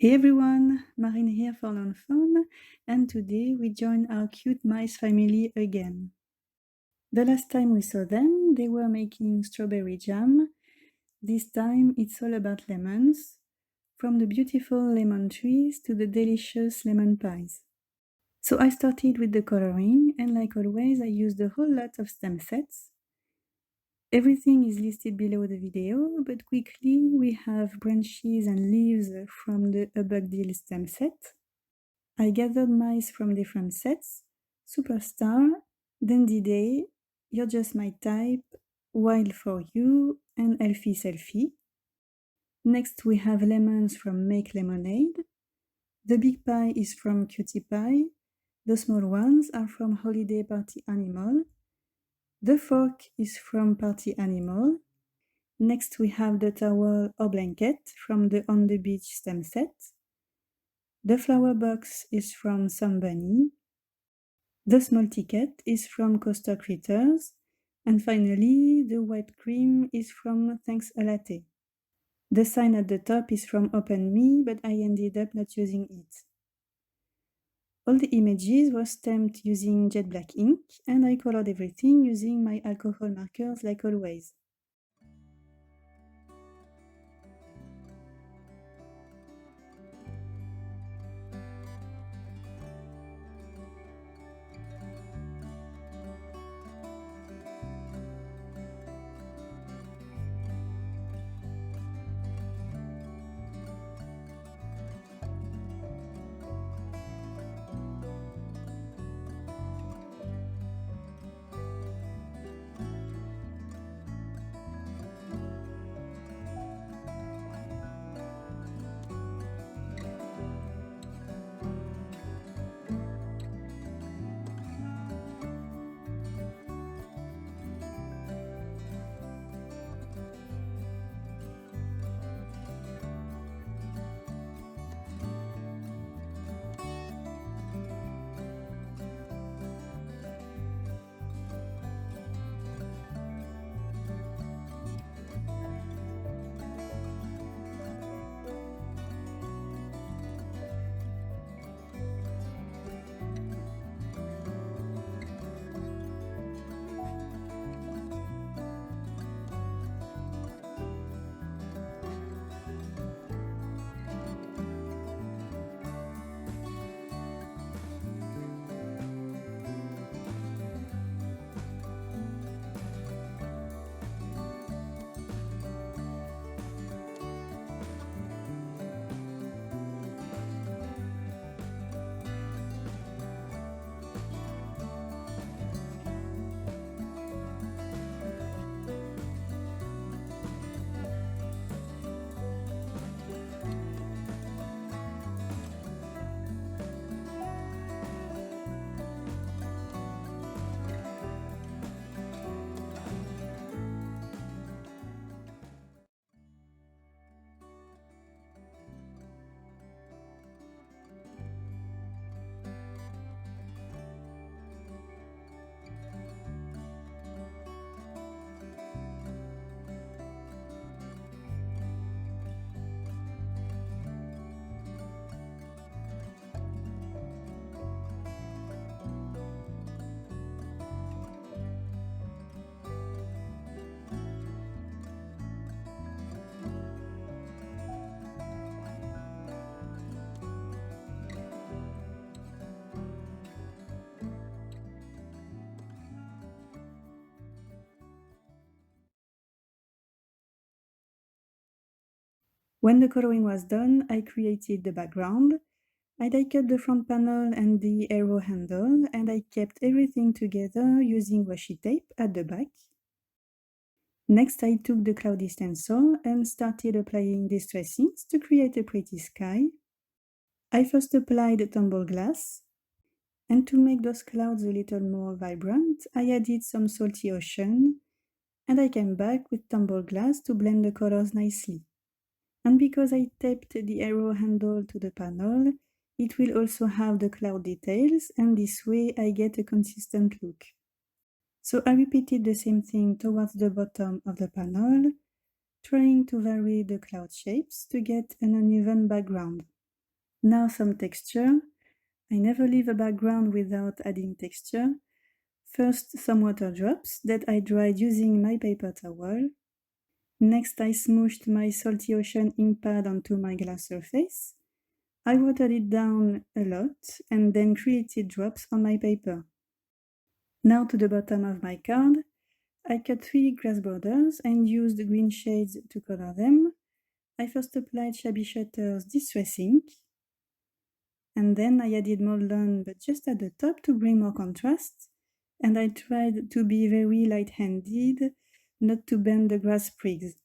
Hey everyone, Marine here for Learn Fun, and today we join our cute mice family again. The last time we saw them, they were making strawberry jam. This time it's all about lemons, from the beautiful lemon trees to the delicious lemon pies. So I started with the coloring, and like always I used a whole lot of stem sets. Everything is listed below the video, but quickly we have branches and leaves from the A Bug Deal stem set. I gathered mice from different sets: Superstar, Dandy Day, You're Just My Type, Wild for You, and Elfie Selfie. Next we have lemons from Make Lemonade. The big pie is from Cutie Pie. The small ones are from Holiday Party Animal. The fork is from Party Animal. Next we have the towel or blanket from the On the Beach stem set. The flower box is from Some Bunny. The small ticket is from Coaster Critters. And finally, the white cream is from Thanks a Latte. The sign at the top is from Open Me, but I ended up not using it. All the images were stamped using jet black ink, and I colored everything using my alcohol markers like always. When the coloring was done, I created the background. I die-cut the front panel and the arrow handle, and I kept everything together using washi tape at the back. Next, I took the cloudy stencil and started applying distressings to create a pretty sky. I first applied tumble glass, and to make those clouds a little more vibrant, I added some salty ocean, and I came back with tumble glass to blend the colors nicely. And because I taped the arrow handle to the panel, it will also have the cloud details, and this way I get a consistent look. So I repeated the same thing towards the bottom of the panel, trying to vary the cloud shapes to get an uneven background. Now some texture. I never leave a background without adding texture. First, some water drops that I dried using my paper towel. Next, I smooshed my Salty Ocean ink pad onto my glass surface. I watered it down a lot and then created drops on my paper. Now to the bottom of my card, I cut 3 glass borders and used green shades to color them. I first applied Shabby Shutter's Distress Ink, and then I added Moldon, but just at the top to bring more contrast, and I tried to be very light-handed, not to bend the grass sprigs.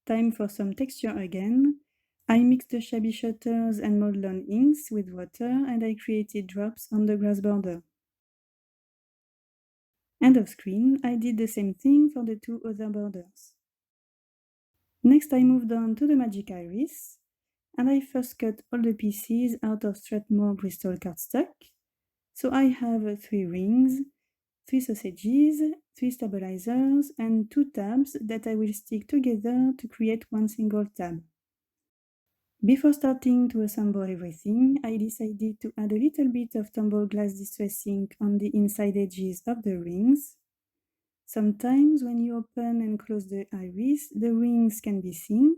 Time for some texture again. I mixed the Shabby Shutters and Moldon inks with water, and I created drops on the grass border. And off screen, I did the same thing for the 2 other borders. Next, I moved on to the Magic Iris, and I first cut all the pieces out of Strathmore Bristol cardstock. So I have 3 rings, 3 sausages, 3 stabilizers, and 2 tabs that I will stick together to create one single tab. Before starting to assemble everything, I decided to add a little bit of Tumble Glass Distress Ink on the inside edges of the rings. Sometimes when you open and close the iris, the rings can be seen.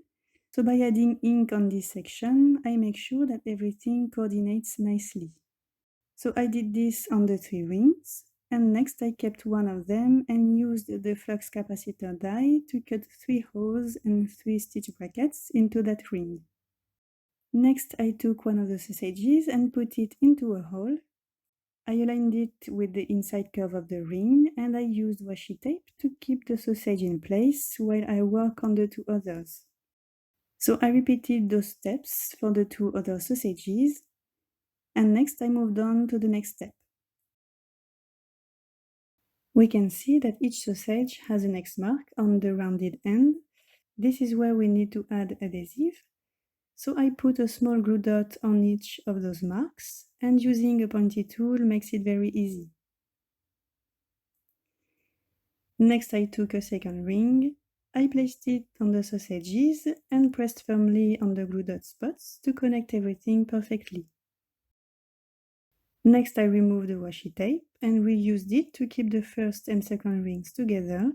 So by adding ink on this section, I make sure that everything coordinates nicely. So I did this on the 3 rings, and next I kept one of them and used the flux capacitor die to cut 3 holes and 3 stitch brackets into that ring. Next I took one of the sausages and put it into a hole. I aligned it with the inside curve of the ring, and I used washi tape to keep the sausage in place while I work on the 2 others. So I repeated those steps for the 2 other sausages, and next I moved on to the next step. We can see that each sausage has an X mark on the rounded end. This is where we need to add adhesive. So I put a small glue dot on each of those marks, and using a pointy tool makes it very easy. Next I took a second ring, I placed it on the sausages and pressed firmly on the glue dot spots to connect everything perfectly. Next I removed the washi tape and reused it to keep the first and second rings together.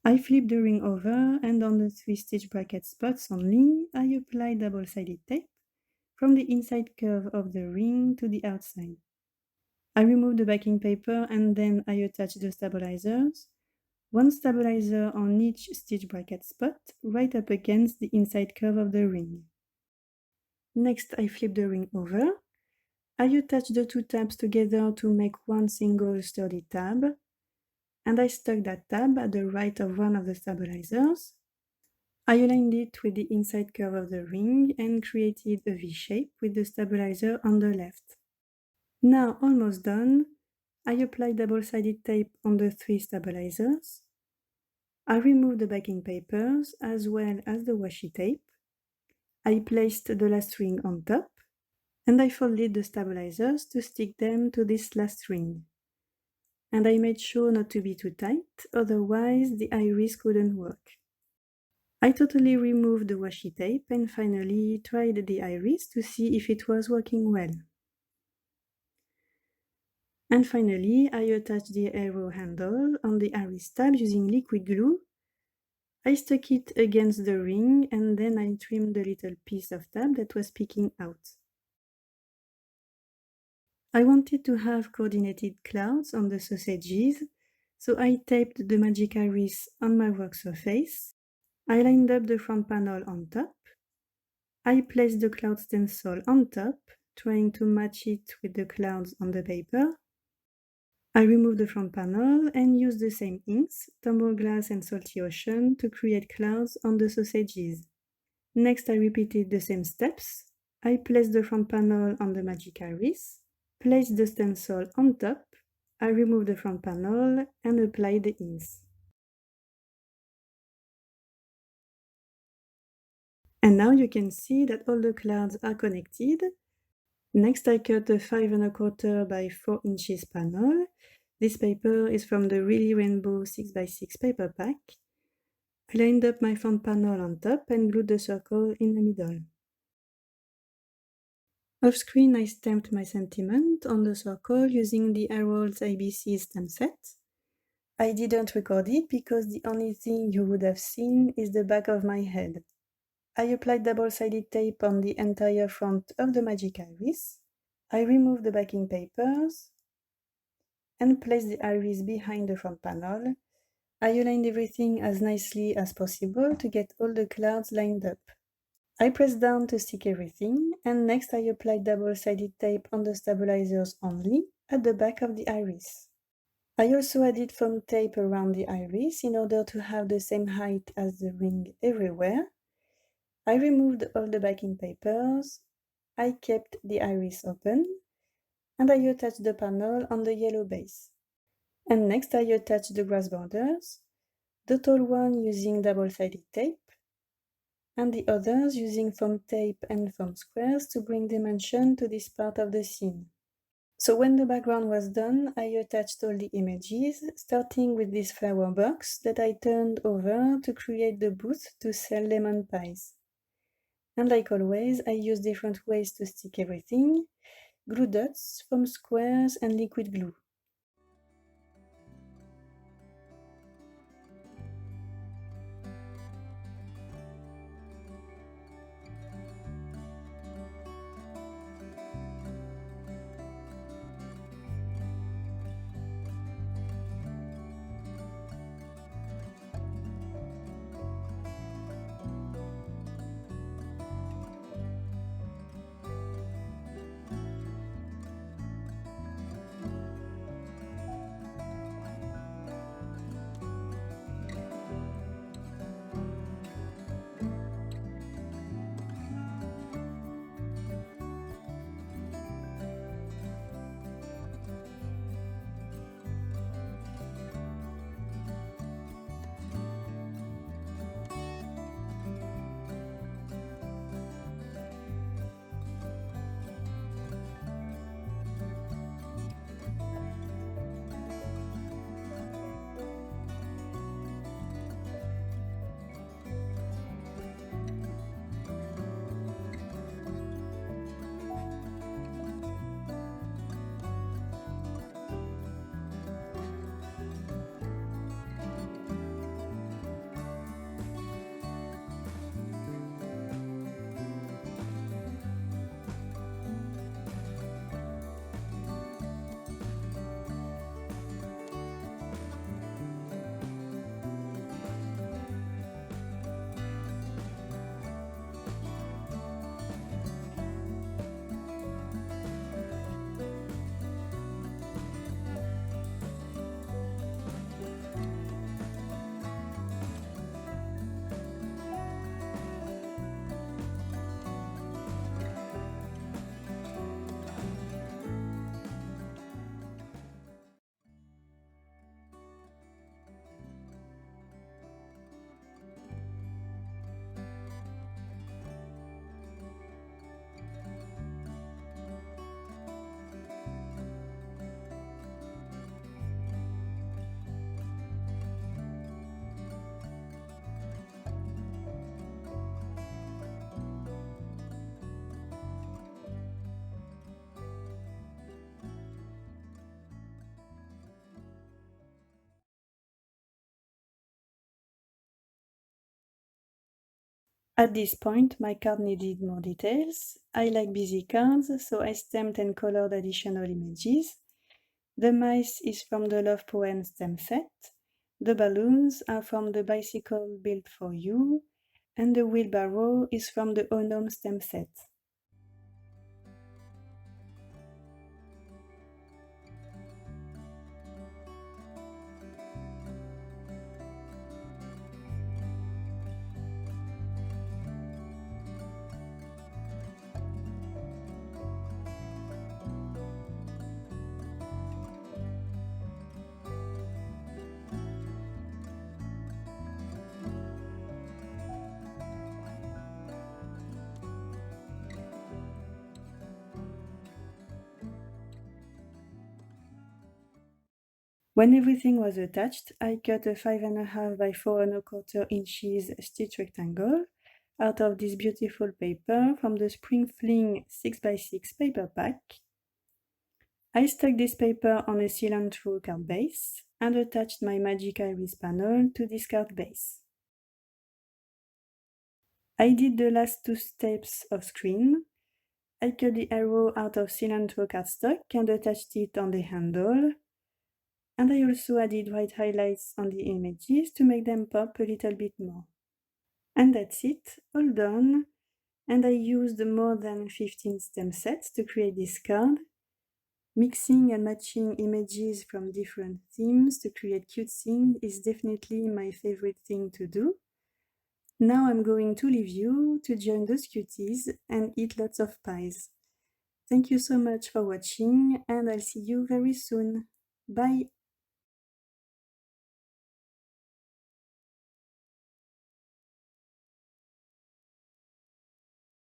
I flipped the ring over, and on the 3 stitch bracket spots only, I applied double-sided tape from the inside curve of the ring to the outside. I removed the backing paper and then I attached the stabilizers, 1 stabilizer on each stitch bracket spot, right up against the inside curve of the ring. Next, I flipped the ring over. I attached the 2 tabs together to make one single sturdy tab, and I stuck that tab at the right of one of the stabilizers. I aligned it with the inside curve of the ring and created a V shape with the stabilizer on the left. Now almost done, I applied double-sided tape on the 3 stabilizers. I removed the backing papers as well as the washi tape. I placed the last ring on top, and I folded the stabilizers to stick them to this last ring. And I made sure not to be too tight, otherwise the iris couldn't work. I totally removed the washi tape and finally tried the iris to see if it was working well. And finally, I attached the arrow handle on the iris tab using liquid glue. I stuck it against the ring and then I trimmed the little piece of tab that was peeking out. I wanted to have coordinated clouds on the sausages, so I taped the magic iris on my work surface. I lined up the front panel on top. I placed the cloud stencil on top, trying to match it with the clouds on the paper. I removed the front panel and used the same inks, Tumble Glass and Salty Ocean, to create clouds on the sausages. Next, I repeated the same steps. I placed the front panel on the magic iris, placed the stencil on top, I removed the front panel and applied the inks. And now you can see that all the clouds are connected. Next, I cut a 5 1/4 by 4 inches panel. This paper is from the Really Rainbow 6x6 paper pack. lined up my front panel on top and glued the circle in the middle. Off screen, I stamped my sentiment on the circle using the Harrold's ABC stamp set. I didn't record it because the only thing you would have seen is the back of my head. I applied double-sided tape on the entire front of the magic iris. I removed the backing papers and placed the iris behind the front panel. I aligned everything as nicely as possible to get all the clouds lined up. I pressed down to stick everything, and next I applied double-sided tape on the stabilizers only at the back of the iris. I also added foam tape around the iris in order to have the same height as the ring everywhere. I removed all the backing papers, I kept the iris open, and I attached the panel on the yellow base. And next I attached the grass borders, the tall one using double-sided tape, and the others using foam tape and foam squares to bring dimension to this part of the scene. So when the background was done, I attached all the images, starting with this flower box that I turned over to create the booth to sell lemon pies. And like always, I used different ways to stick everything: glue dots, foam squares, and liquid glue. At this point, my card needed more details. I like busy cards, so I stamped and colored additional images. The mice is from the Love Poem stamp set. The balloons are from the Bicycle Built for You, and the wheelbarrow is from the Onome stamp set. When everything was attached, I cut a 5.5 by 4.25 inches stitch rectangle out of this beautiful paper from the Spring Fling 6x6 paper pack. I stuck this paper on a cilantro card base and attached my Magic Iris panel to this card base. I did the last 2 steps off screen. I cut the arrow out of cilantro cardstock and attached it on the handle. And I also added white highlights on the images to make them pop a little bit more. And that's it, all done. And I used more than 15 stem sets to create this card. Mixing and matching images from different themes to create cute things is definitely my favorite thing to do. Now I'm going to leave you to join those cuties and eat lots of pies. Thank you so much for watching, and I'll see you very soon. Bye!